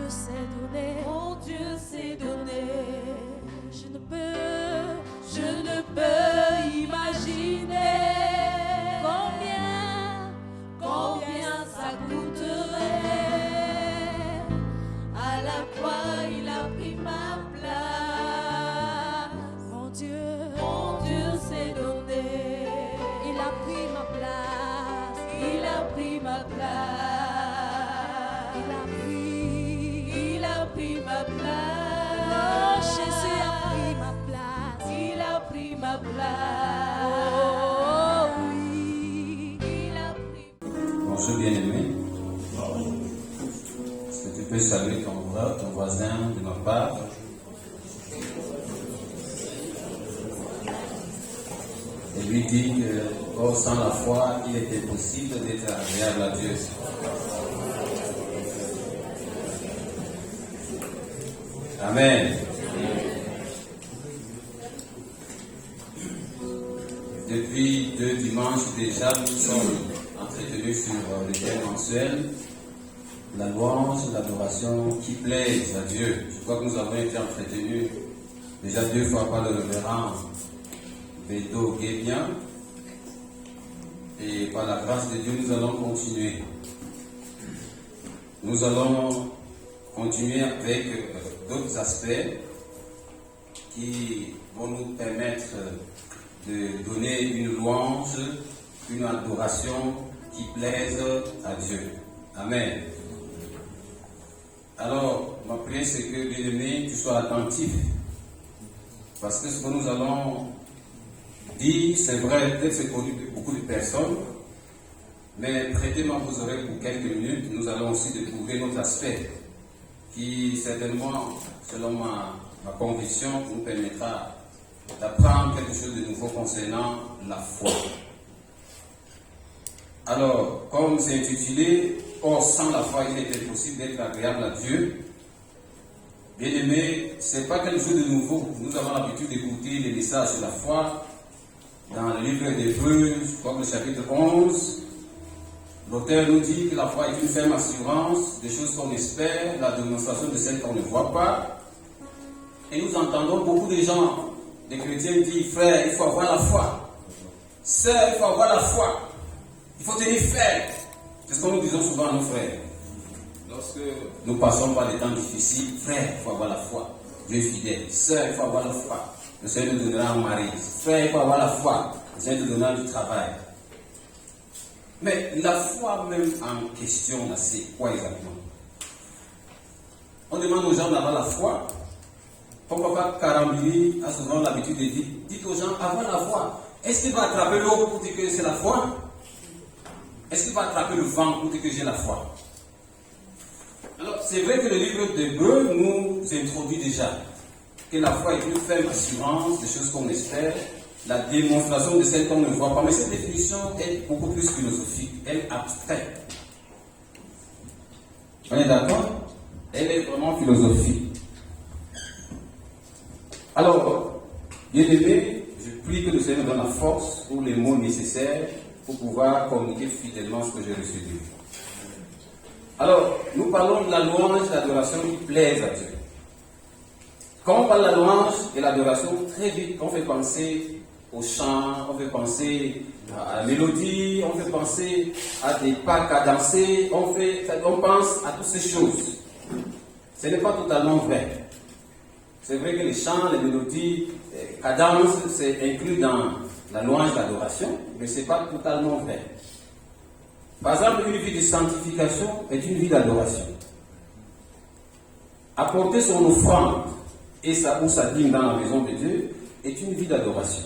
s'est donné, mon Dieu s'est donné. je ne peux imaginer combien ça coûterait. À la croix, il a pris ma place. mon Dieu s'est donné. il a pris ma place, Il a pris ma place. Il a pris ma place. Oh, Jésus a pris ma place. Il a pris ma place. Oh oui, Il a pris. Bonjour bien-aimé. Est-ce que tu peux saluer ton voisin de ma part? Et lui dit que sans la foi, il était possible d'être agréable à Dieu. Amen. Depuis 2 dimanches déjà, nous sommes entretenus sur le thème mensuel, la louange, l'adoration qui plaise à Dieu. Je crois que nous avons été entretenus déjà 2 fois par le révérend Bédo Guébien. Et par la grâce de Dieu, nous allons continuer. Nous allons continuer avec d'autres aspects qui vont nous permettre de donner une louange, une adoration qui plaise à Dieu. Amen. Alors, ma prière, c'est que, bien-aimé, tu sois attentif. Parce que ce que nous allons dire, c'est vrai, peut-être c'est connu de beaucoup de personnes, mais prêtez-moi vos oreilles pour quelques minutes. Nous allons aussi découvrir notre aspect qui, certainement, selon ma conviction, nous permettra d'apprendre quelque chose de nouveau concernant la foi. Alors, comme c'est intitulé « Or, sans la foi, il est impossible d'être agréable à Dieu », bien-aimé, ce n'est pas quelque chose de nouveau. Nous avons l'habitude d'écouter les messages sur la foi dans le livre d'Hébreux, je crois que le chapitre 11. L'auteur nous dit que la foi est une ferme assurance des choses qu'on espère, la démonstration de celles qu'on ne voit pas. Et nous entendons beaucoup de gens, des chrétiens dire, frère, il faut avoir la foi. Sœur, il faut avoir la foi. Il faut tenir ferme. C'est ce que nous disons souvent à nos frères. Lorsque nous passons par des temps difficiles, frère, il faut avoir la foi. Dieu est fidèle. Sœur, il faut avoir la foi. Le Seigneur nous donnera un mari. Frère, il faut avoir la foi. Le Seigneur nous donnera du travail. Mais la foi même en question, c'est quoi exactement? On demande aux gens d'avoir la foi. Comme papa Karambili a souvent l'habitude de dire, dites aux gens, avoir la foi. Est-ce qu'il va attraper l'eau pour dire que c'est la foi? Est-ce qu'il va attraper le vent pour dire que j'ai la foi? Alors, c'est vrai que le livre d'Hébreux nous introduit déjà que la foi est une ferme assurance des choses qu'on espère, la démonstration de celles qu'on ne voit pas. Mais cette définition est beaucoup plus philosophique, elle est abstraite. On est d'accord? Elle est vraiment philosophique. Alors, bien-aimé, je prie que le Seigneur donne la force ou les mots nécessaires pour pouvoir communiquer fidèlement ce que j'ai reçu de lui. Alors, nous parlons de la louange, de l'adoration qui plaise à Dieu. Quand on parle de la louange et l'adoration, très vite, on fait penser au chant, on fait penser à la mélodie, on fait penser à des pas cadencés, on pense à toutes ces choses. Ce n'est pas totalement vrai. C'est vrai que les chants, les mélodies, les cadences, c'est inclus dans la louange et l'adoration, mais ce n'est pas totalement vrai. Par exemple, une vie de sanctification est une vie d'adoration. Apporter son offrande et ou sa dîme dans la maison de Dieu est une vie d'adoration.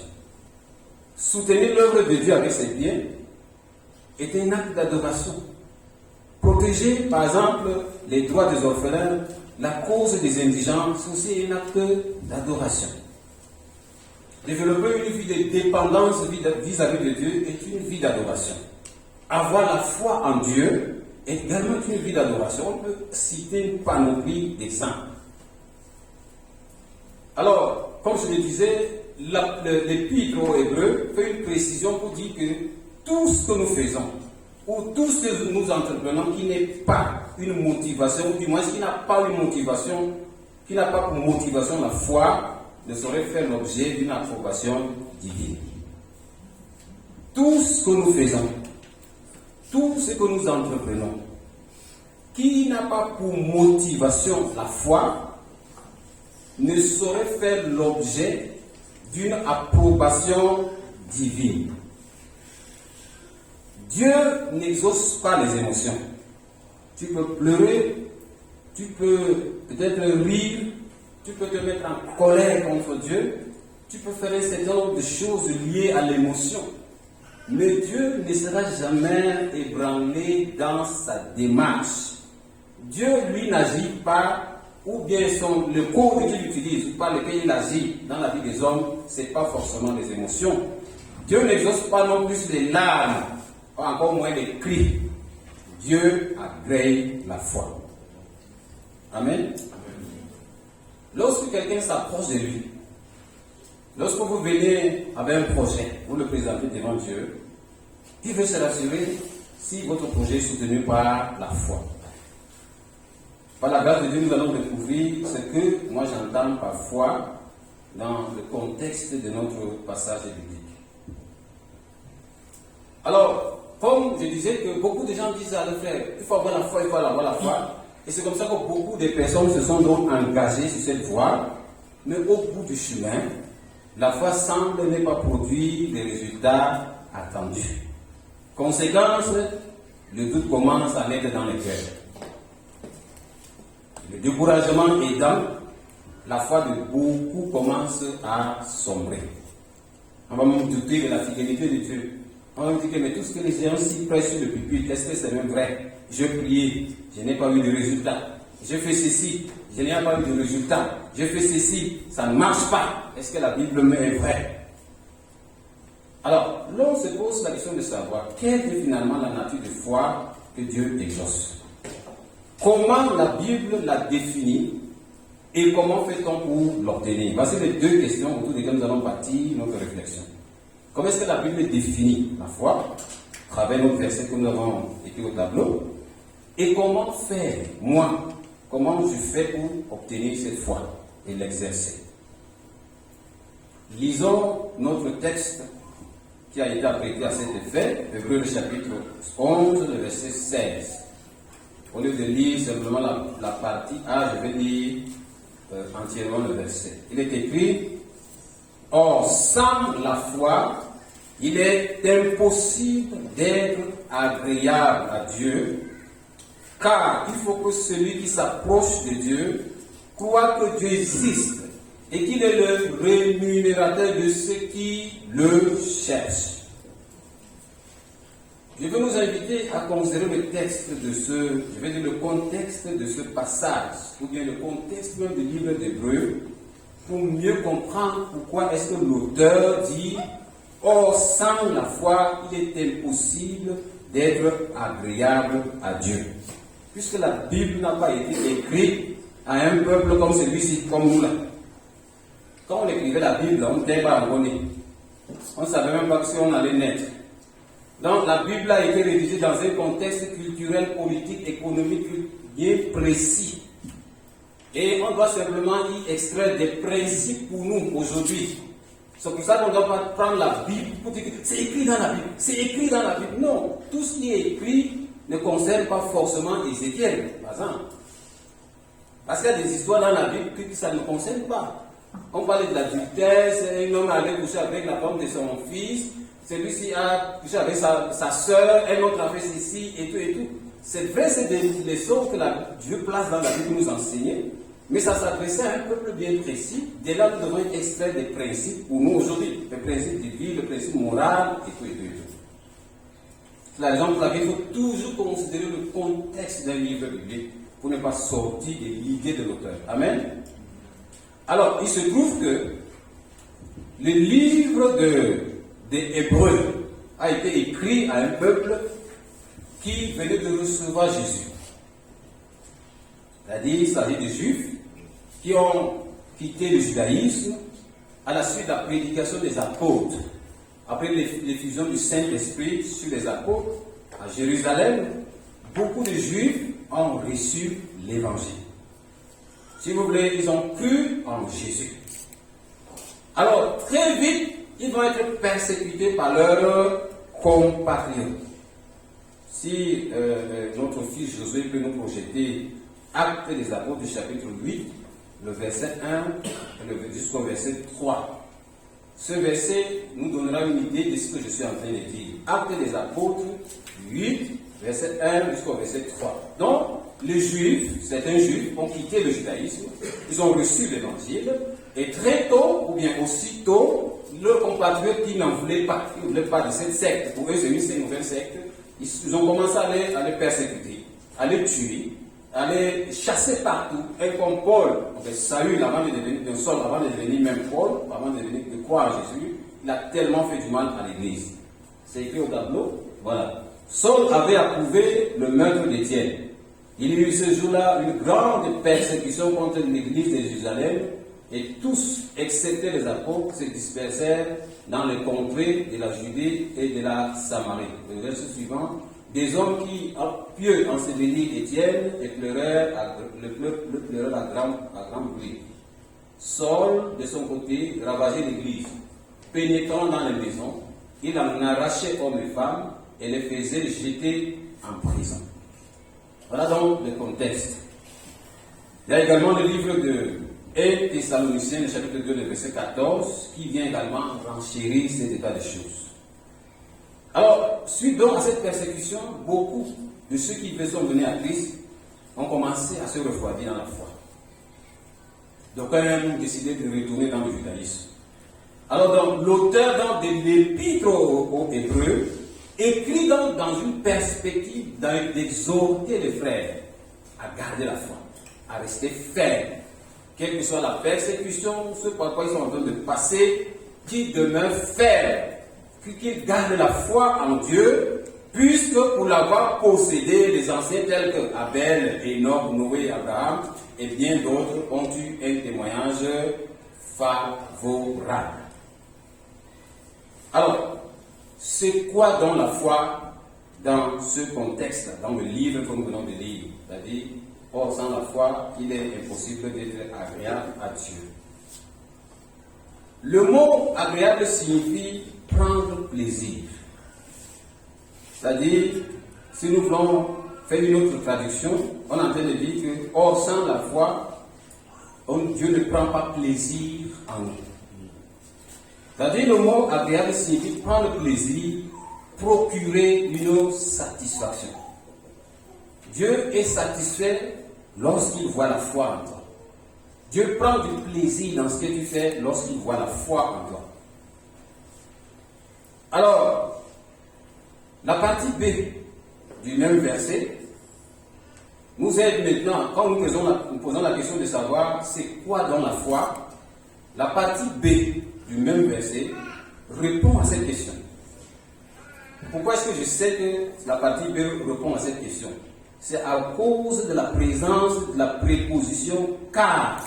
Soutenir l'œuvre de Dieu avec ses biens est un acte d'adoration. Protéger, par exemple, les droits des orphelins, la cause des indigents, c'est aussi un acte d'adoration. Développer une vie de dépendance vis-à-vis de Dieu est une vie d'adoration. Avoir la foi en Dieu est également une vie d'adoration. On peut citer une panoplie d'exemples. Alors, comme je le disais, l'Épître aux Hébreux fait une précision pour dire que tout ce que nous faisons, ou tout ce que nous entreprenons qui n'est pas une motivation, ou du moins qui n'a pas une motivation, qui n'a pas pour motivation la foi, ne saurait faire l'objet d'une approbation divine. Tout ce que nous faisons, tout ce que nous entreprenons, qui n'a pas pour motivation la foi, ne saurait faire l'objet d'une approbation divine. Dieu n'exauce pas les émotions. Tu peux pleurer, tu peux peut-être rire, tu peux te mettre en colère contre Dieu, tu peux faire un certain nombre de choses liées à l'émotion. Mais Dieu ne sera jamais ébranlé dans sa démarche. Dieu, lui, n'agit pas, ou bien le code qu'il utilise, ou par lequel il agit dans la vie des hommes, ce n'est pas forcément les émotions. Dieu n'exauce pas non plus les larmes, encore moins les cris. Dieu agrée la foi. Amen. Lorsque quelqu'un s'approche de lui, lorsque vous venez avec un projet, vous le présentez devant Dieu, il veut se rassurer si votre projet est soutenu par la foi. Par la grâce de Dieu, nous allons découvrir ce que moi j'entends par foi dans le contexte de notre passage biblique. Alors, comme je disais que beaucoup de gens disent à le faire, il faut avoir la foi, il faut avoir la foi. Et c'est comme ça que beaucoup de personnes se sont donc engagées sur cette voie. Mais au bout du chemin, la foi semble ne pas produire les résultats attendus. Conséquence, le doute commence à naître dans les cœurs. Le découragement aidant, la foi de beaucoup commence à sombrer. On va même douter de la fidélité de Dieu. On va me dire que mais tout ce que les gens s'y prêchent sur le pupitre, est-ce que c'est même vrai? Je priais, je n'ai pas eu de résultat. Je fais ceci, je n'ai pas eu de résultat. Je fais ceci, ça ne marche pas. Est-ce que la Bible est vraie? Alors, l'on se pose la question de savoir quelle est finalement la nature de foi que Dieu exauce. Comment la Bible la définit et comment fait-on pour l'obtenir? Voici les deux questions autour desquelles nous allons bâtir notre réflexion. Comment est-ce que la Bible définit la foi, à travers notre verset que nous avons écrit au tableau, et comment faire, moi, comment je fais pour obtenir cette foi et l'exercer? Lisons notre texte qui a été apprêté à cet effet, Hébreux chapitre 11, le verset 16. Au lieu de lire simplement la partie A, je vais lire entièrement le verset. Il est écrit: or, sans la foi, il est impossible d'être agréable à Dieu, car il faut que celui qui s'approche de Dieu croit que Dieu existe et qu'il est le rémunérateur de ceux qui le cherchent. Je veux nous inviter à considérer le texte je vais dire le contexte de ce passage, ou bien le contexte même du livre d'Hébreux, pour mieux comprendre pourquoi est-ce que l'auteur dit « Or, sans la foi, il est impossible d'être agréable à Dieu. » Puisque la Bible n'a pas été écrite à un peuple comme celui-ci, comme nous là. Quand on écrivait la Bible, on n'était pas abonné. On ne savait même pas si on allait naître. Donc la Bible a été rédigée dans un contexte culturel, politique, économique bien précis. Et on doit simplement y extraire des principes pour nous aujourd'hui. C'est pour ça qu'on ne doit pas prendre la Bible pour dire que c'est écrit dans la Bible. C'est écrit dans la Bible. Non, tout ce qui est écrit ne concerne pas forcément Ézéchiel, par exemple. Parce qu'il y a des histoires dans la Bible que ça ne concerne pas. On parlait de l'adultère, un homme allait coucher avec la femme de son fils, celui-ci a couché avec sa soeur, un autre a fait ceci, et tout, et tout. C'est vrai, c'est des leçons que Dieu place dans la Bible pour nous enseigner, mais ça s'adressait à un peuple bien précis. Dès là, nous devons extraire des principes pour nous aujourd'hui, le principe de vie, le principe moral, et tout, et tout, et tout. C'est la raison pour laquelle il faut toujours considérer le contexte d'un livre biblique pour ne pas sortir de l'idée de l'auteur. Amen. Alors, il se trouve que le livre des Hébreux a été écrit à un peuple qui venait de recevoir Jésus. C'est-à-dire, il s'agit des Juifs qui ont quitté le judaïsme à la suite de la prédication des apôtres. Après l'effusion du Saint-Esprit sur les apôtres, à Jérusalem, beaucoup de Juifs ont reçu l'évangile. Si vous voulez, ils ont cru en Jésus. Alors, très vite, ils vont être persécutés par leurs compatriotes. Si notre fils Josué peut nous projeter Actes des Apôtres, chapitre 8, le verset 1 jusqu'au verset 3. Ce verset nous donnera une idée de ce que je suis en train de dire. Actes des Apôtres 8, verset 1 jusqu'au verset 3. Donc, les Juifs, certains Juifs, ont quitté le judaïsme, ils ont reçu l'évangile, et très tôt, ou bien aussitôt, leurs compatriotes qui n'en voulaient pas, qui ne voulaient pas de cette secte, pour eux c'est une nouvelle secte, ils ont commencé à les persécuter, à les tuer, à les chasser partout. Et comme Paul, Saül, avant de devenir Saul, avant de devenir même Paul, avant de croire en Jésus, il a tellement fait du mal à l'église. C'est écrit au tableau, voilà. Saul avait approuvé le meurtre d'Étienne. Il y eut ce jour-là une grande persécution contre l'église de Jérusalem, et tous, excepté les apôtres, se dispersèrent dans les contrées de la Judée et de la Samarie. Le verset suivant, des hommes qui, pieux, ensevelirent Étienne et pleurèrent à grand bruit. Saul, de son côté, ravageait l'église. Pénétrant dans les maisons, il en arrachait hommes et femmes et les faisait jeter en prison. Voilà donc le contexte. Il y a également le livre de 1 Thessaloniciens, le chapitre 2, le verset 14, qui vient également renchérir ces états de choses. Alors, suite donc à cette persécution, beaucoup de ceux qui sont venus à Christ ont commencé à se refroidir dans la foi. Donc, ont décidé de retourner dans le judaïsme. Alors, l'auteur de l'épître aux Hébreux écrit donc dans une perspective d'exhorter les frères à garder la foi, à rester fermes. Quelle que soit la persécution, ce par quoi ils sont en train de passer, qu'ils demeurent fermes, qu'ils gardent la foi en Dieu, puisque pour l'avoir possédé, les anciens tels que Abel, Enoch, Noé, Abraham et bien d'autres ont eu un témoignage favorable. Alors, c'est quoi donc la foi dans ce contexte, dans le livre que nous venons de lire? C'est-à-dire, or, sans la foi, il est impossible d'être agréable à Dieu. Le mot agréable signifie prendre plaisir. C'est-à-dire, si nous voulons faire une autre traduction, on est en train de dire que, or, sans la foi, Dieu ne prend pas plaisir en nous. C'est-à-dire, le mot agréable signifie prendre plaisir, procurer une satisfaction. Dieu est satisfait lorsqu'il voit la foi en toi. Dieu prend du plaisir dans ce que tu fais lorsqu'il voit la foi en toi. Alors, la partie B du même verset nous aide maintenant, quand nous posons la question de savoir c'est quoi dans la foi, la partie B du même verset répond à cette question. Pourquoi est-ce que je sais que la partie B répond à cette question? C'est à cause de la présence de la préposition car.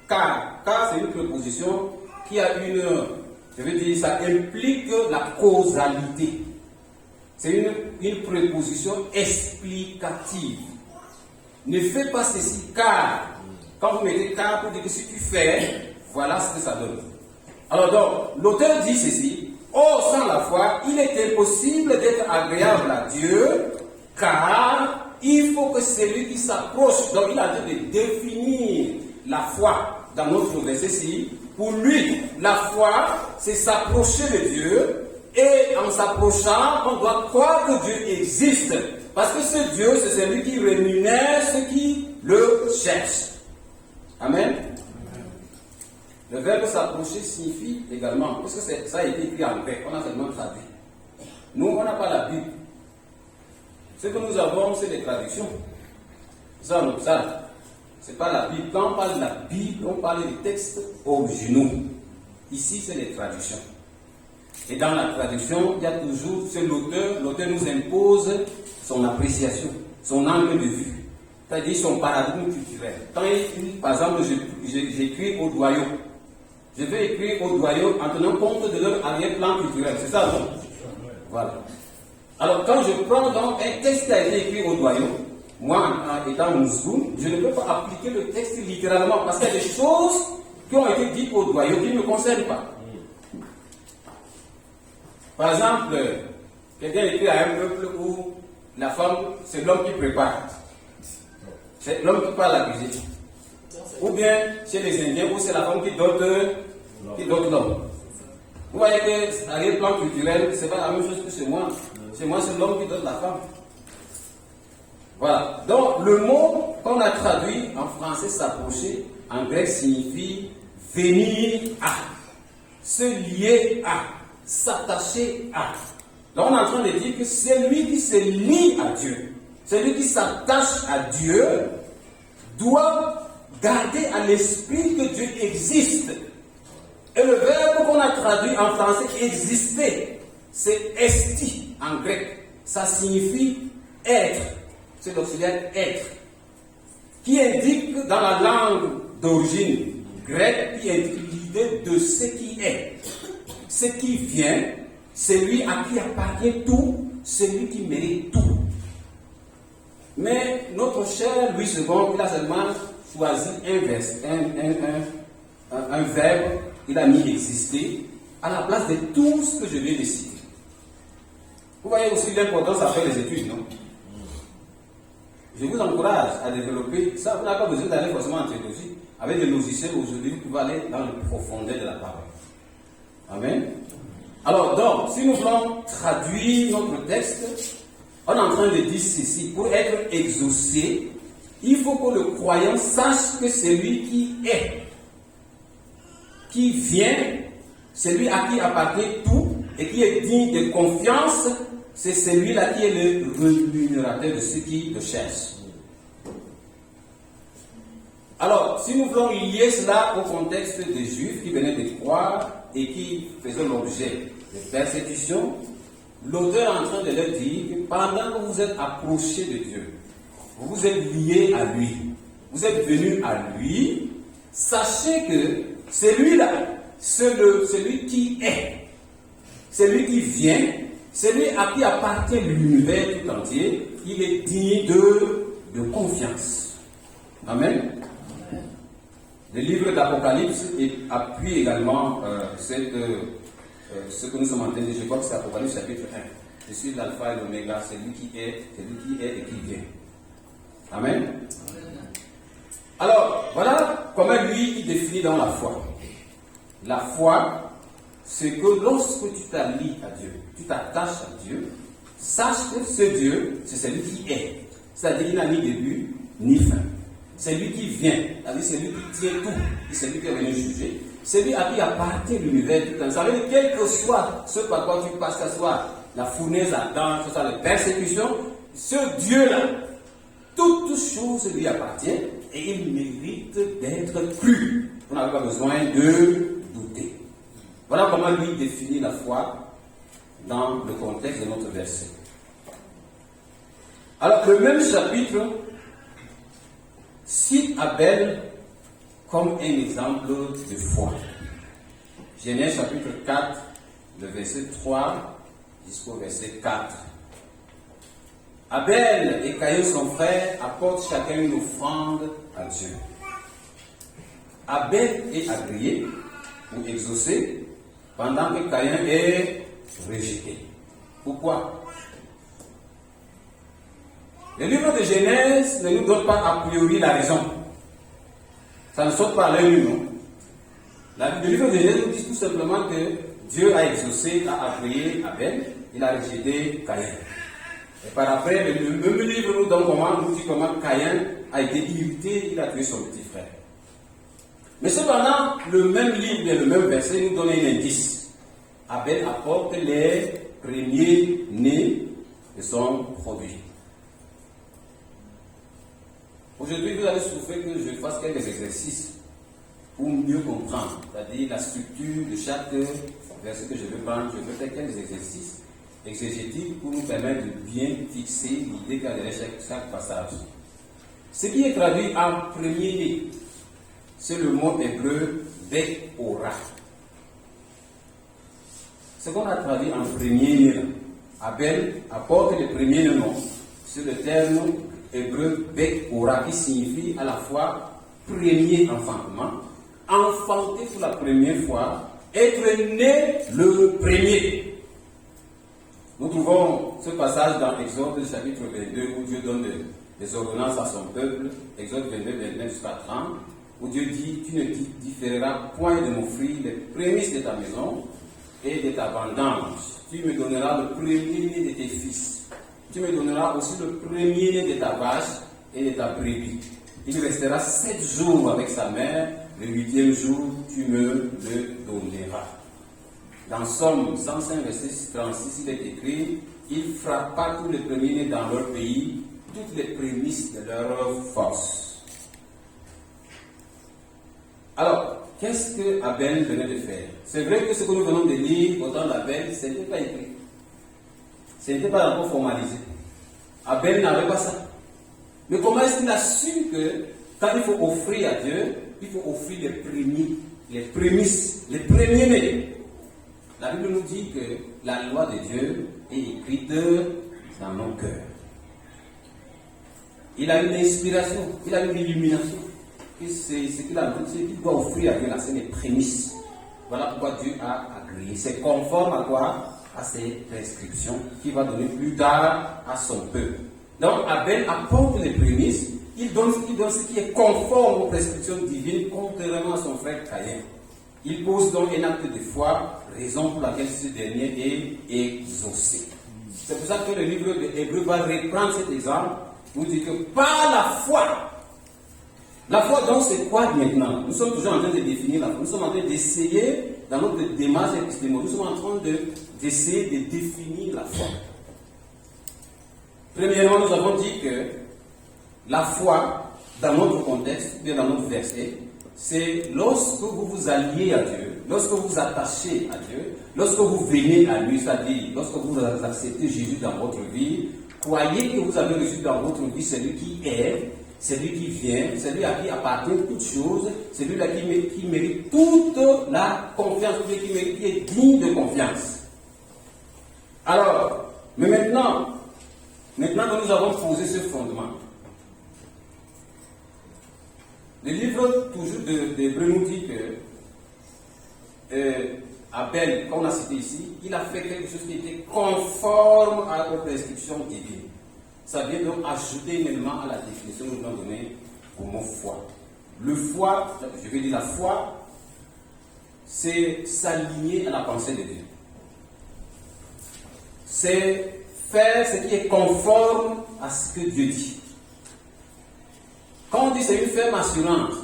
Car, c'est une préposition qui a ça implique la causalité. C'est une préposition explicative. Ne fais pas ceci car. Quand vous mettez car, pour dire que si tu fais, voilà ce que ça donne. Alors donc, l'auteur dit ceci. Or, sans la foi, il est impossible d'être agréable à Dieu, car il faut que celui qui s'approche, donc il a dit de définir la foi dans notre verset-ci. Pour lui, la foi, c'est s'approcher de Dieu, et en s'approchant, on doit croire que Dieu existe. Parce que ce Dieu, c'est celui qui rémunère ceux qui le cherchent. Amen. Le verbe s'approcher signifie également, parce que ça a été écrit en grec, on a seulement traduit. Nous, on n'a pas la Bible. Ce que nous avons, c'est des traductions. Ça, on observe. Ce n'est pas la Bible. Quand on parle de la Bible, on parle des textes originaux. Ici, c'est des traductions. Et dans la traduction, il y a toujours, c'est l'auteur nous impose son appréciation, son angle de vue, c'est-à-dire son paradigme culturel. Quand par exemple, j'écris au doyau, je vais écrire au doyau en tenant compte de leur arrière-plan culturel. C'est ça, non? Voilà. Alors, quand je prends donc un texte qui a été écrit au doyen, moi, étant Mousgoum, je ne peux pas appliquer le texte littéralement parce qu'il y a des choses qui ont été dites au doyen qui ne me concernent pas. Par exemple, quelqu'un écrit à un peuple où la femme, c'est l'homme qui prépare. C'est l'homme qui parle la cuisine. Ou bien chez les Indiens, où c'est la femme qui dote l'homme. Vous voyez que, à un plan culturel, c'est pas la même chose que chez moi. Chez moi, c'est l'homme qui dote la femme. Voilà. Donc, le mot qu'on a traduit en français, s'approcher, en grec signifie venir à, se lier à, s'attacher à. Là, on est en train de dire que celui qui se lie à Dieu, celui qui s'attache à Dieu, doit garder à l'esprit que Dieu existe. Et le verbe qu'on a traduit en français, exister, c'est esti en grec. Ça signifie être. C'est l'auxiliaire être. Qui indique dans la langue d'origine grecque, qui indique l'idée de ce qui est. Ce qui vient, celui à qui appartient tout, celui qui mérite tout. Mais notre cher Louis II, il a seulement choisi un verbe, il a mis exister, à la place de tout ce que je viens de citer. Vous voyez aussi l'importance à faire les études, non? Je vous encourage à développer ça. Vous n'avez pas besoin d'aller forcément en théologie. Avec des logiciels aujourd'hui, vous pouvez aller dans le profondeur de la parole. Amen. Alors, donc, si nous voulons traduire notre texte, on est en train de dire ceci. Pour être exaucé, il faut que le croyant sache que celui qui est, qui vient, celui à qui appartient tout et qui est digne de confiance, c'est celui-là qui est le rémunérateur de ceux qui le cherchent. Alors, si nous voulons lier cela au contexte des Juifs qui venaient de croire et qui faisaient l'objet de persécutions, l'auteur est en train de leur dire que pendant que vous êtes approchés de Dieu, vous vous êtes liés à lui, vous êtes venus à lui, sachez que celui-là, celui qui est, celui qui vient, celui à qui appartient l'univers tout entier, il est digne de confiance. Amen. Le livre d'Apocalypse appuie également ce que nous sommes en train de dire. Je crois que c'est Apocalypse chapitre 1. Je suis l'alpha et l'oméga, celui qui est et qui vient. Amen. Alors, voilà comment lui il définit dans la foi. La foi, c'est que lorsque tu t'allies à Dieu, tu t'attaches à Dieu, sache que ce Dieu, c'est celui qui est. C'est-à-dire qu'il n'a ni début, ni fin. C'est lui qui vient, c'est-à-dire celui qui tient tout, c'est celui qui est venu juger. C'est lui à qui appartient l'univers tout entier. Ça veut dire, quel que soit ce par quoi tu passes, que ce soit la fournaise à dents, que ce soit les persécutions, ce Dieu-là, toutes choses lui appartiennent et il mérite d'être cru. On n'a pas besoin de douter. Voilà comment lui définit la foi dans le contexte de notre verset. Alors, le même chapitre cite Abel comme un exemple de foi. Genèse chapitre 4, le verset 3 jusqu'au verset 4. Abel et Caïn, son frère, apportent chacun une offrande à Dieu. Abel est agréé ou exaucé, pendant que Caïn est rejeté. Pourquoi? Le livre de Genèse ne nous donne pas a priori la raison. Ça ne saute pas l'œil nu, non? Le livre de Genèse nous dit tout simplement que Dieu a exaucé, a agréé Abel, il a rejeté Caïn. Et par après, le même livre nous dit comment Caïn a été irrité, il a tué son petit frère. Mais cependant, le même livre et le même verset nous donne un indice. Abel apporte les premiers nés de son produit. Aujourd'hui, vous allez souffrir que je fasse quelques exercices pour mieux comprendre, c'est-à-dire la structure de chaque verset que je veux prendre. Je vais faire quelques exercices exégétiques pour nous permettre de bien fixer l'idée qu'il y a derrière chaque passage. Ce qui est traduit en premier-né, c'est le mot hébreu Be'ora. Ce qu'on a traduit en premier-né, Abel apporte le premier nom sur le terme hébreu Bet Ora qui signifie à la fois premier enfantement, enfanté pour la première fois, être né le premier. Nous trouvons ce passage dans Exode chapitre 22 où Dieu donne des ordonnances à son peuple, Exode 22, 29 jusqu'à 30, où Dieu dit, tu ne différeras point de m'offrir les prémices de ta maison et de ta vendange. Tu me donneras le premier-né de tes fils. Tu me donneras aussi le premier-né de ta vache et de ta brebis. Il restera 7 jours avec sa mère, le 8e jour, tu me le donneras. Dans Somme 105, verset 36, il est écrit, il frappa tous les premiers-nés dans leur pays, toutes les prémices de leur force. Alors, qu'est-ce que Abel venait de faire? C'est vrai que ce que nous venons de lire au temps d'Abel, ce n'était pas écrit. Ce n'était pas encore formalisé. Abel n'avait pas ça. Mais comment est-ce qu'il a su que quand il faut offrir à Dieu, il faut offrir les premiers, les prémices, les premiers-nés? La Bible nous dit que la loi de Dieu est écrite dans nos cœurs. Il a une inspiration, il a une illumination. C'est ce qu'il a dit, c'est qu'il doit offrir à Dieu, là, c'est les prémices. Voilà pourquoi Dieu a agréé. C'est conforme à quoi? À ses prescriptions qu'il va donner plus tard à son peuple. Donc Abel apporte les prémices, il donne ce qui est conforme aux prescriptions divines, contrairement à son frère Caïn. Il pose donc un acte de foi, raison pour laquelle ce dernier est exaucé. C'est pour ça que le livre de Hébreux va reprendre cet exemple, nous dit que par la foi, la foi donc c'est quoi maintenant? Nous sommes toujours en train de définir la foi, nous sommes en train d'essayer, dans notre démarche épistémologique, nous sommes en train d'essayer de définir la foi. Premièrement, nous avons dit que la foi, dans notre contexte, bien dans notre verset, c'est lorsque vous vous alliez à Dieu, lorsque vous vous attachez à Dieu, lorsque vous venez à lui, c'est-à-dire lorsque vous acceptez Jésus dans votre vie, croyez que vous avez reçu dans votre vie celui qui est, celui qui vient, celui à qui appartient toutes choses, celui-là qui mérite toute la confiance, qui est digne de confiance. Alors, mais maintenant que nous avons posé ce fondement, le livre toujours d'Hébreux nous dit que Abel, comme on a cité ici, il a fait quelque chose qui était conforme aux prescriptions divines. Ça vient donc ajouter un élément à la définition que nous avons donnée au mot foi. Le foi, je vais dire la foi, c'est s'aligner à la pensée de Dieu. C'est faire ce qui est conforme à ce que Dieu dit. Quand on dit c'est une ferme assurance,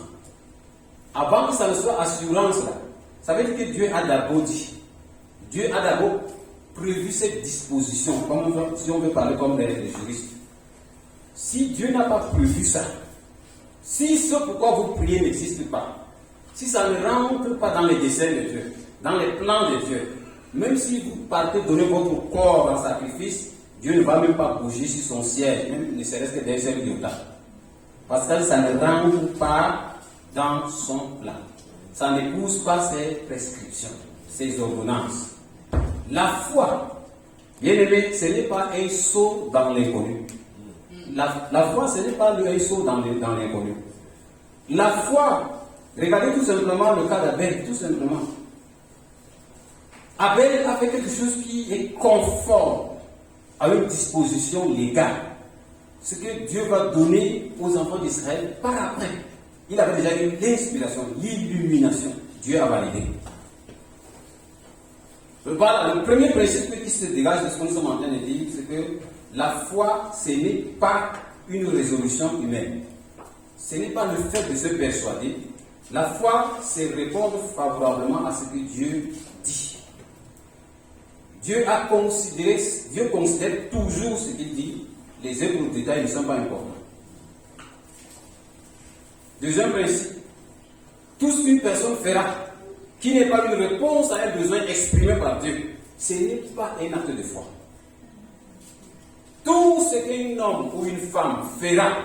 avant que ça ne soit assurance là, ça veut dire que Dieu a d'abord dit. Dieu a d'abord prévu cette disposition, si on veut parler comme les juristes. Si Dieu n'a pas prévu ça, si ce pourquoi vous priez n'existe pas, si ça ne rentre pas dans les desseins de Dieu, dans les plans de Dieu, même si vous partez donner votre corps en sacrifice, Dieu ne va même pas bouger sur son siège, même ne serait-ce que d'un seul iota. Parce que ça ne rentre pas dans son plan. Ça n'épouse pas ses prescriptions, ses ordonnances. La foi, bien aimé, ce n'est pas un saut dans l'inconnu. La foi, ce n'est pas un saut dans l'inconnu. La foi, regardez tout simplement le cas d'Abel, tout simplement. Abel a fait quelque chose qui est conforme à une disposition légale. Ce que Dieu va donner aux enfants d'Israël par après. Il avait déjà eu l'inspiration, l'illumination. Dieu a validé. Voilà, le premier principe qui se dégage de ce que nous sommes en train de dire, c'est que la foi, ce n'est pas une résolution humaine. Ce n'est pas le fait de se persuader. La foi, c'est répondre favorablement à ce que Dieu dit. Dieu considère toujours ce qu'il dit. Les autres détails ne sont pas importants. Deuxième principe, tout ce qu'une personne fera qui n'est pas une réponse à un besoin exprimé par Dieu, ce n'est pas un acte de foi. Tout ce qu'un homme ou une femme fera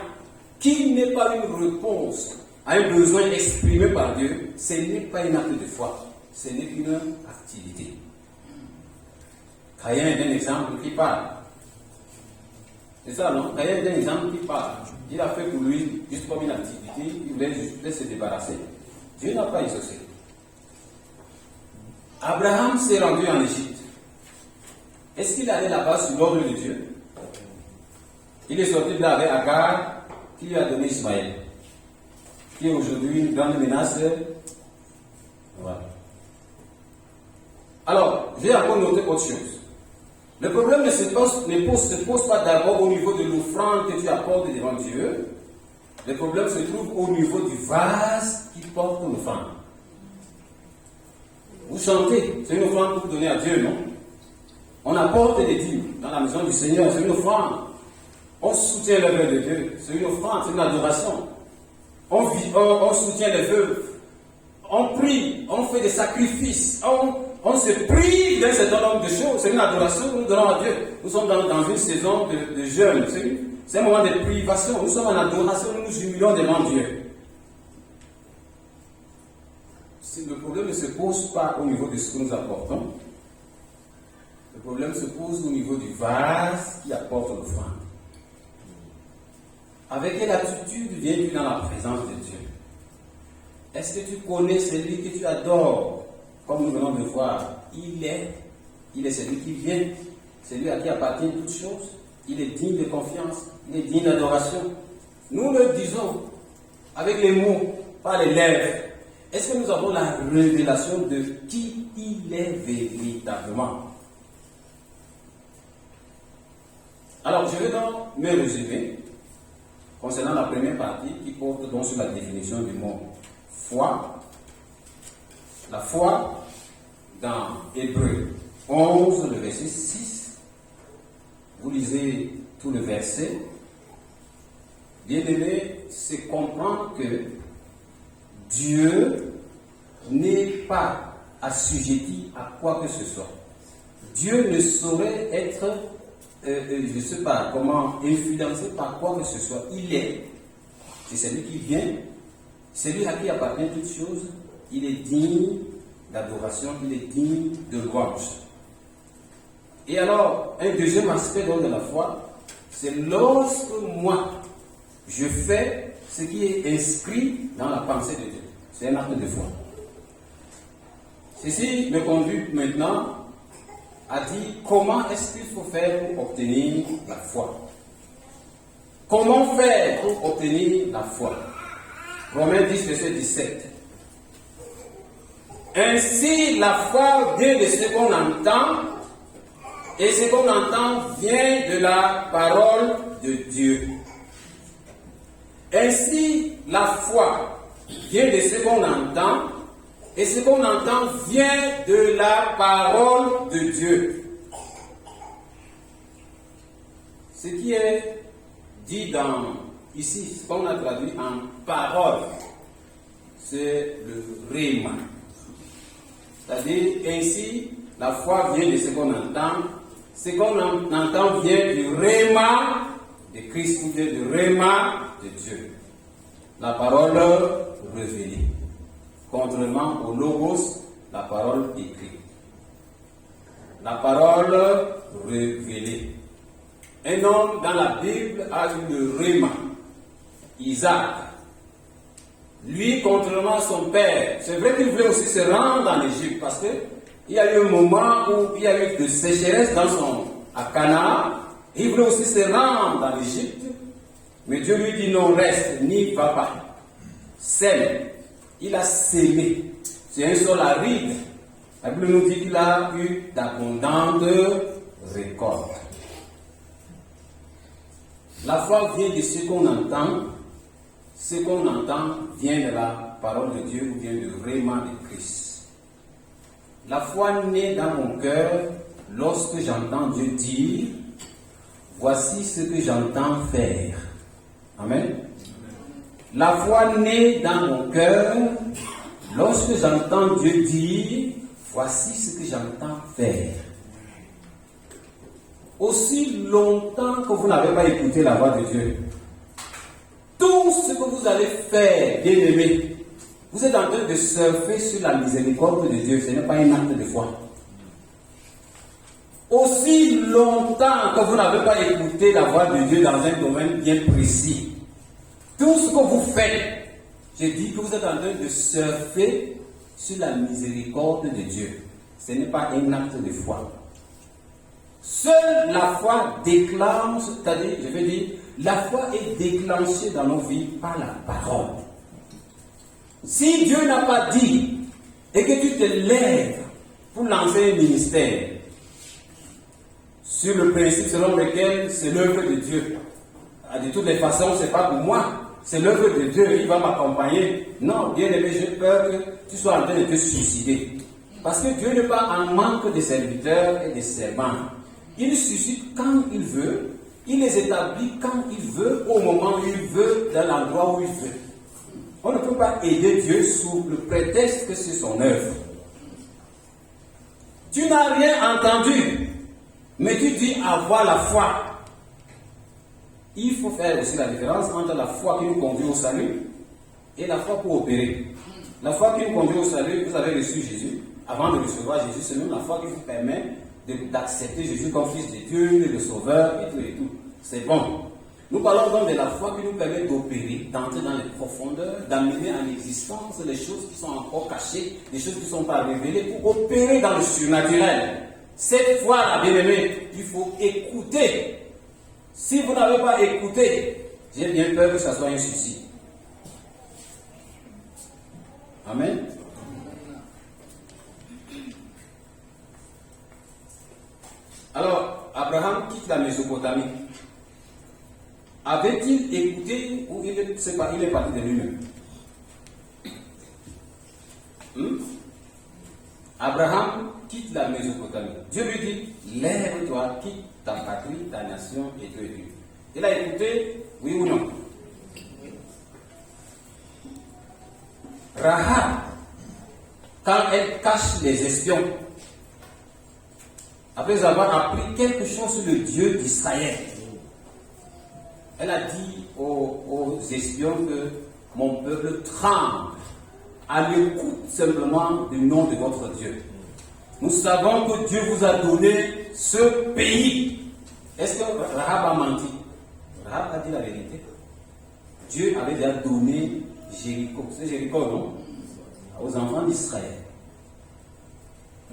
qui n'est pas une réponse à un besoin exprimé par Dieu, ce n'est pas un acte de foi, ce n'est qu'une activité. Caïn est un exemple qui parle. C'est ça, non? Caïn est un exemple qui parle. Il a fait pour lui, juste comme une activité, il voulait se débarrasser. Dieu n'a pas exaucé. Abraham s'est rendu en Égypte. Est-ce qu'il allait là-bas sur l'ordre de Dieu? Il est sorti de là avec Agar, qui lui a donné Ismaël, qui est aujourd'hui une grande menace. Voilà. Alors, j'ai encore noté autre chose. Le problème ne se pose pas d'abord au niveau de l'offrande que tu apportes devant Dieu. Le problème se trouve au niveau du vase qui porte l'offrande. Vous chantez, c'est une offrande pour donner à Dieu, non? On apporte des dîmes dans la maison du Seigneur, c'est une offrande. On soutient l'œuvre de Dieu, c'est une offrande, c'est une adoration. On soutient les veuves. On prie, on fait des sacrifices, on se prive d'un certain nombre de choses. C'est une adoration que nous donnons à Dieu. Nous sommes dans une saison de jeûne. C'est un moment de privation. Nous sommes en adoration, nous nous humilions devant Dieu. Le problème ne se pose pas au niveau de ce que nous apportons. Le problème se pose au niveau du vase qui apporte l'offrande. Avec quelle attitude viens-tu dans la présence de Dieu? Est-ce que tu connais celui que tu adores? Comme nous venons de voir, il est celui qui vient, celui à qui appartient toutes choses. Il est digne de confiance, il est digne d'adoration. Nous le disons avec les mots, pas les lèvres. Est-ce que nous avons la révélation de qui il est véritablement? Alors, je vais donc me résumer concernant la première partie qui porte donc sur la définition du mot foi. La foi, dans Hébreux 11, le verset 6, vous lisez tout le verset. Bien-aimé, c'est comprendre que Dieu n'est pas assujetti à quoi que ce soit. Dieu ne saurait être, je ne sais pas comment, influencé par quoi que ce soit. Il est, c'est celui qui vient, celui à qui appartient toutes choses. Il est digne d'adoration, il est digne de louange. Et alors, un deuxième aspect de la foi, c'est lorsque moi, je fais ce qui est inscrit dans la pensée de Dieu. C'est un acte de foi. Ceci me conduit maintenant à dire comment est-ce qu'il faut faire pour obtenir la foi. Comment faire pour obtenir la foi? Romains 10, verset 17. Ainsi, la foi vient de ce qu'on entend, et ce qu'on entend vient de la parole de Dieu. Ainsi, la foi vient de ce qu'on entend, et ce qu'on entend vient de la parole de Dieu. Ce qui est dit ici, ce qu'on a traduit en parole, c'est le rhéma. C'est-à-dire, ainsi, la foi vient de ce qu'on entend. Ce qu'on entend vient du rhéma de Christ ou du rhéma de Dieu. La parole révélée. Contrairement au logos, la parole écrite. La parole révélée. Un homme dans la Bible a eu le rhéma. Isaac. Lui, contrairement à son père, c'est vrai qu'il voulait aussi se rendre en Égypte parce qu'il y a eu un moment où il y a eu de sécheresse à Canaan. Il voulait aussi se rendre en Égypte, mais Dieu lui dit non, reste, n'y va pas. Sème. Il a sémé. C'est un sol aride. La Bible nous dit qu'il a eu d'abondantes récoltes. La foi vient de ce qu'on entend. Ce qu'on entend vient de la parole de Dieu ou vient du rhéma de Christ. La foi naît dans mon cœur lorsque j'entends Dieu dire « Voici ce que j'entends faire ». Amen. La foi naît dans mon cœur lorsque j'entends Dieu dire « Voici ce que j'entends faire ». Aussi longtemps que vous n'avez pas écouté la voix de Dieu, tout ce que vous allez faire, bien-aimé, vous êtes en train de surfer sur la miséricorde de Dieu. Ce n'est pas un acte de foi. Aussi longtemps que vous n'avez pas écouté la voix de Dieu dans un domaine bien précis, tout ce que vous faites, je dis que vous êtes en train de surfer sur la miséricorde de Dieu. Ce n'est pas un acte de foi. Seule la foi déclenche, c'est-à-dire, je veux dire, la foi est déclenchée dans nos vies par la parole. Si Dieu n'a pas dit et que tu te lèves pour lancer un ministère sur le principe selon lequel c'est l'œuvre de Dieu, de toutes les façons, ce n'est pas pour moi, c'est l'œuvre de Dieu, il va m'accompagner. Non, bien aimé, j'ai peur que tu sois en train de te suicider. Parce que Dieu n'est pas en manque de serviteurs et de servants. Il suscite quand il veut, il les établit quand il veut, au moment où il veut, dans l'endroit où il veut. On ne peut pas aider Dieu sous le prétexte que c'est son œuvre. Tu n'as rien entendu, mais tu dis avoir la foi. Il faut faire aussi la différence entre la foi qui nous conduit au salut et la foi pour opérer. La foi qui nous conduit au salut, vous avez reçu Jésus. Avant de recevoir Jésus, c'est même la foi qui vous permet d'accepter Jésus comme Fils de Dieu, le Sauveur et tout et tout. C'est bon. Nous parlons donc de la foi qui nous permet d'opérer, d'entrer dans les profondeurs, d'amener en existence les choses qui sont encore cachées, les choses qui ne sont pas révélées, pour opérer dans le surnaturel. Cette foi-là, bien aimé, il faut écouter. Si vous n'avez pas écouté, j'ai bien peur que ça soit un suicide. Amen. Alors, Abraham quitte la Mésopotamie. Avait-il écouté ou il est parti de lui-même? Abraham quitte la Mésopotamie. Dieu lui dit, lève-toi, quitte ta patrie, ta nation et tout et tout. Il a écouté, oui ou non? Rahab, quand elle cache les espions, après avoir appris quelque chose sur le Dieu d'Israël, elle a dit aux espions que mon peuple tremble à l'écoute simplement du nom de votre Dieu. Nous savons que Dieu vous a donné ce pays. Est-ce que Rahab a menti? Rahab a dit la vérité. Dieu avait déjà donné Jéricho. C'est Jéricho, non? Aux enfants d'Israël.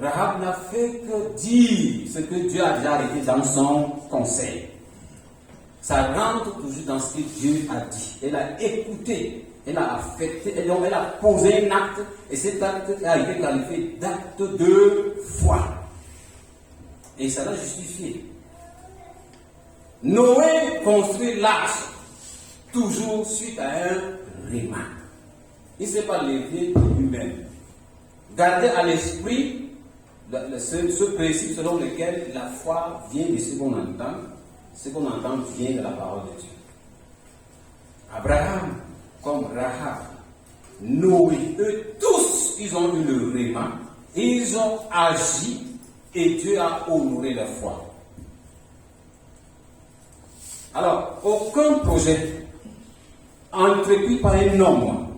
Rahab n'a fait que dire ce que Dieu a déjà arrêté dans son conseil. Ça rentre toujours dans ce que Dieu a dit. Elle a écouté, elle a affecté, elle a posé un acte, et cet acte a été qualifié d'acte de foi. Et ça l'a justifié. Noé construit l'arche, toujours suite à un réma. Il ne s'est pas levé de lui-même. Gardez à l'esprit ce principe selon lequel la foi vient de ce qu'on entend. Ce qu'on entend vient de la parole de Dieu. Abraham, comme Rahab, Noé, eux tous, ils ont eu le réma, ils ont agi et Dieu a honoré leur foi. Alors, aucun projet entrepris par un homme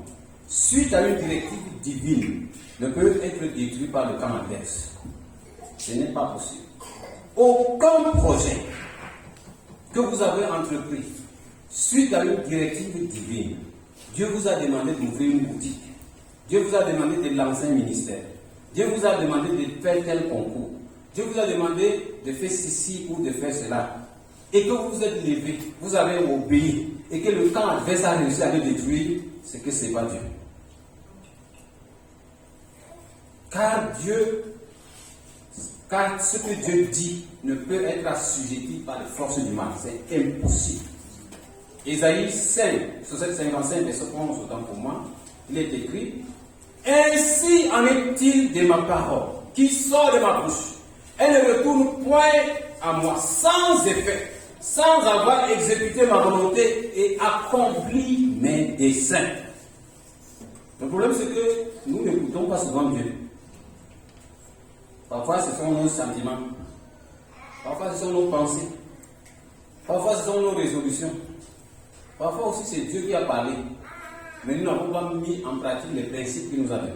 suite à une directive divine ne peut être détruit par le camp adverse. Ce n'est pas possible. Aucun projet que vous avez entrepris suite à une directive divine, Dieu vous a demandé d'ouvrir une boutique, Dieu vous a demandé de lancer un ministère, Dieu vous a demandé de faire tel concours, Dieu vous a demandé de faire ceci ou de faire cela, et que vous vous êtes levé, vous avez obéi, et que le camp adverse a réussi à le détruire, c'est que ce n'est pas Dieu. Car ce que Dieu dit ne peut être assujetti par les forces du mal. C'est impossible. Ésaïe 5, 55, verset 11, autant pour moi, il est écrit, ainsi en est-il de ma parole, qui sort de ma bouche. Elle ne retourne point à moi sans effet, sans avoir exécuté ma volonté et accompli mes desseins. Le problème, c'est que nous n'écoutons pas souvent Dieu. Parfois, ce sont nos sentiments. Parfois, ce sont nos pensées. Parfois, ce sont nos résolutions. Parfois aussi, c'est Dieu qui a parlé. Mais nous n'avons pas mis en pratique les principes qu'il nous a donnés.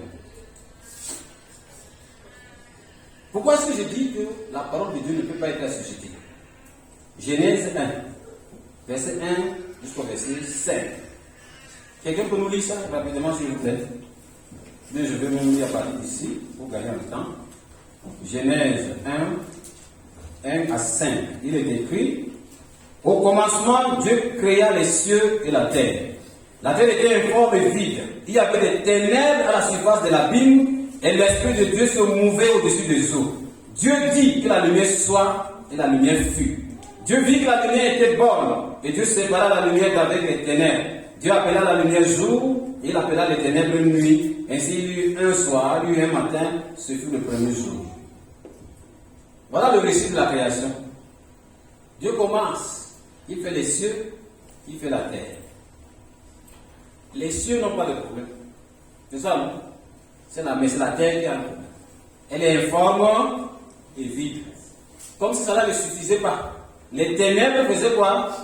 Pourquoi est-ce que je dis que la parole de Dieu ne peut pas être assujettie? Genèse 1, verset 1 jusqu'au verset 5. Quelqu'un peut nous lire ça rapidement, s'il vous plaît? Mais je vais même lire à partir d'ici pour gagner un temps. Genèse 1, 1 à 5. Il est écrit: au commencement, Dieu créa les cieux et la terre. La terre était informe et vide. Il y avait des ténèbres à la surface de l'abîme et l'Esprit de Dieu se mouvait au-dessus des eaux. Dieu dit que la lumière soit et la lumière fut. Dieu vit que la lumière était bonne et Dieu sépara la lumière d'avec les ténèbres. Dieu appela la lumière jour et il appela les ténèbres nuit. Ainsi il y eut un soir, il y eut un matin, ce fut le premier jour. Voilà le récit de la création. Dieu commence, il fait les cieux, il fait la terre. Les cieux n'ont pas de problème. C'est ça, non? Mais c'est la terre qui a un problème. Elle est informe et vide. Comme si cela ne suffisait pas. Les ténèbres faisaient quoi?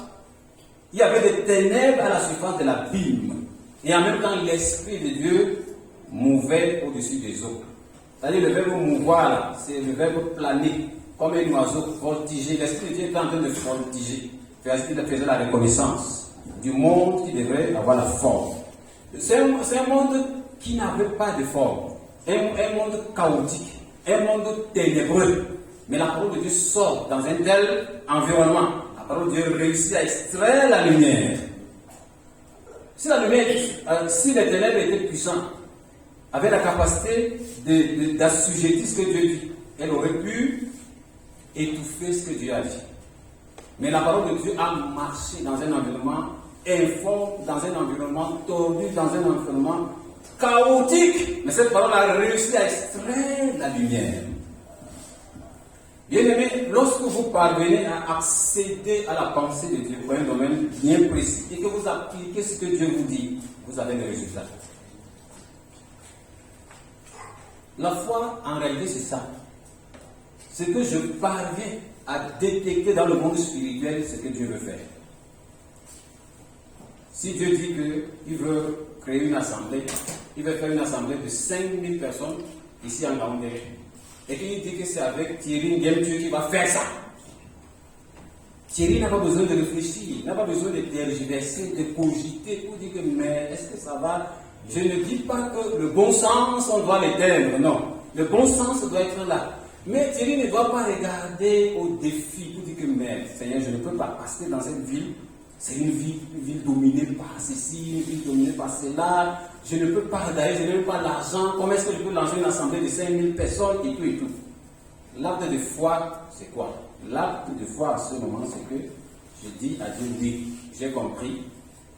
Il y avait des ténèbres à la surface de l'abîme. Et en même temps, l'Esprit de Dieu mouvait au-dessus des eaux. C'est-à-dire le verbe mouvoir, là, c'est le verbe planer, comme un oiseau, voltiger. L'Esprit de Dieu était en train de voltiger. Il faisait la reconnaissance du monde qui devrait avoir la forme. C'est un monde qui n'avait pas de forme. Un monde chaotique, un monde ténébreux. Mais la parole de Dieu sort dans un tel environnement. La parole de Dieu réussit à extraire la lumière. Si la lumière, si les ténèbres étaient puissants, avaient la capacité d'assujettir ce que Dieu dit, elle aurait pu étouffer ce que Dieu a dit. Mais la parole de Dieu a marché dans un environnement informe, dans un environnement tordu, dans un environnement chaotique. Mais cette parole a réussi à extraire la lumière. Bien-aimés, lorsque vous parvenez à accéder à la pensée de Dieu pour un domaine bien précis et que vous appliquez ce que Dieu vous dit, vous avez des résultats. La foi, en réalité, c'est ça. C'est que je parviens à détecter dans le monde spirituel ce que Dieu veut faire. Si Dieu dit qu'il veut créer une assemblée, il veut faire une assemblée de 5000 personnes ici en Yaoundé, et qu'il dit que c'est avec Thierry Ndiaye qui va faire ça. Thierry n'a pas besoin de réfléchir, n'a pas besoin de tergiverser, de cogiter pour dire que mais est-ce que ça va? Je ne dis pas que le bon sens, on doit l'éteindre, non. Le bon sens doit être là. Mais Thierry ne doit pas regarder au défi pour dire que mais Seigneur, je ne peux pas passer dans cette ville. C'est une ville dominée par ceci, une ville dominée par cela. Je ne peux pas, d'ailleurs, je n'ai même pas l'argent. Comment est-ce que je peux lancer une assemblée de 5000 personnes et tout et tout? L'acte de foi, c'est quoi? L'acte de foi à ce moment, c'est que je dis à Dieu, oui, j'ai compris.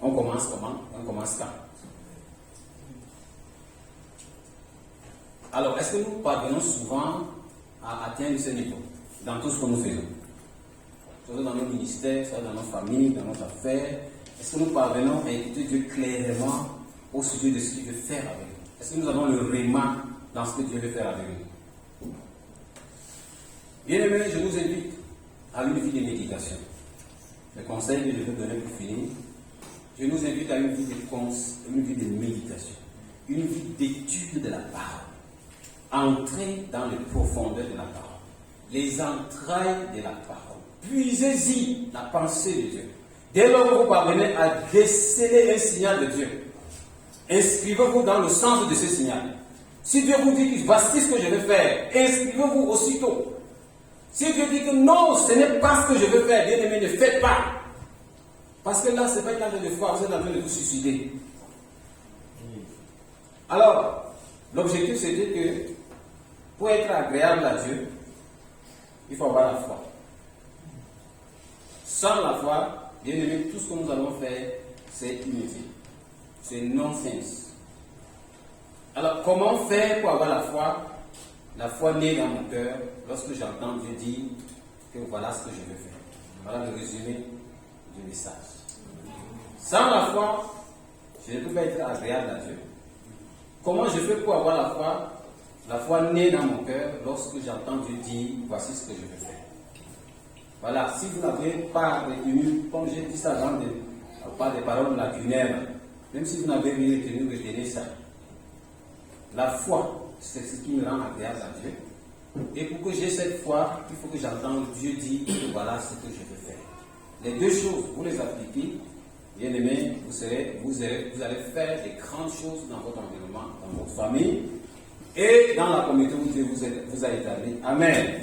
On commence comment? On commence quand? Alors, est-ce que nous parvenons souvent à atteindre ce niveau dans tout ce que nous faisons? Soit dans nos ministères, soit dans nos familles, dans nos affaires. Est-ce que nous parvenons à écouter Dieu clairement au sujet de ce qu'il veut faire avec nous? Est-ce que nous avons le réma dans ce que Dieu veut faire avec nous? Bien-aimés, je vous invite à une vie de méditation. Le conseil que je vais donner pour finir, je nous invite à une vie de méditation, une vie d'étude de la parole, entrer dans les profondeurs de la parole, les entrailles de la parole. Puisez-y la pensée de Dieu. Dès lors que vous parvenez à déceler un signal de Dieu, inscrivez-vous dans le sens de ce signal. Si Dieu vous dit que voici ce que je vais faire, inscrivez-vous aussitôt. Si Dieu dit que non, ce n'est pas ce que je veux faire, bien aimé, ne faites pas. Parce que là, ce n'est pas une acte de foi, vous êtes en train de vous suicider. Alors, l'objectif c'était que pour être agréable à Dieu, il faut avoir la foi. Sans la foi, bien aimé, tout ce que nous allons faire, c'est inutile. C'est non-sens. Alors, comment faire pour avoir la foi? La foi naît dans mon cœur lorsque j'entends Dieu dire que voilà ce que je veux faire. Voilà le résumé du message. Sans la foi, je ne peux pas être agréable à Dieu. Comment je fais pour avoir la foi? La foi naît dans mon cœur lorsque j'entends Dieu dire voici ce que je veux faire. Voilà, si vous n'avez pas retenu, comme j'ai dit ça dans pas des paroles lacunaires, même si vous n'avez rien retenu, retenez ça. La foi, c'est ce qui me rend agréable à Dieu. Et pour que j'ai cette foi, il faut que j'entende Dieu dire que voilà ce que je veux faire. Les deux choses, vous les appliquez, bien aimés, vous allez faire des grandes choses dans votre environnement, dans votre famille et dans la communauté où Dieu vous a établi. Amen.